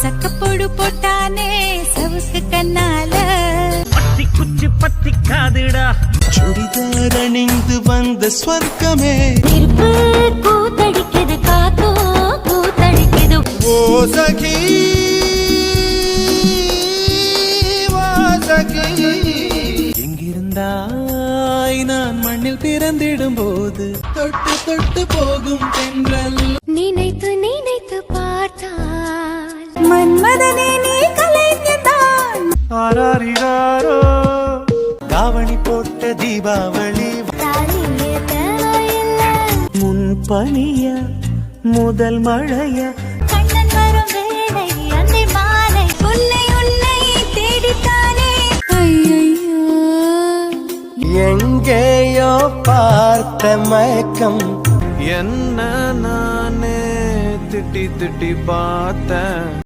சக்கப்போடு போட்டானே சவுக்கு கண்ணால பத்தி குச்சி பத்தி காதுடா சுடிதார் அணிந்து வந்த ஸ்வர்க்கமே நெருப்பு கூத்தடிக்குது காத்தோ கூத்தடிக்குது ஓ சகி எங்கிருந்தாய் நான் மண்ணில் பிறந்திடும் போது தொட்டு தொட்டு போகும் தென்றல் நினைத்து நினைத்து பார்த்தால் மன்மதனே நீ கலைஞதான் ஆராரிராரோ தாவணி போட்ட தீபாவளி முன் பனிய முதல் மழைய கண்ணன் வரும் வேளை அந்த மாலை உன்னை உன்னை தேடித்தானே ஐயையோ எங்கேயோ பார்த்த மயக்கம் என்ன நானே திட்டி திட்டி பார்த்தேன்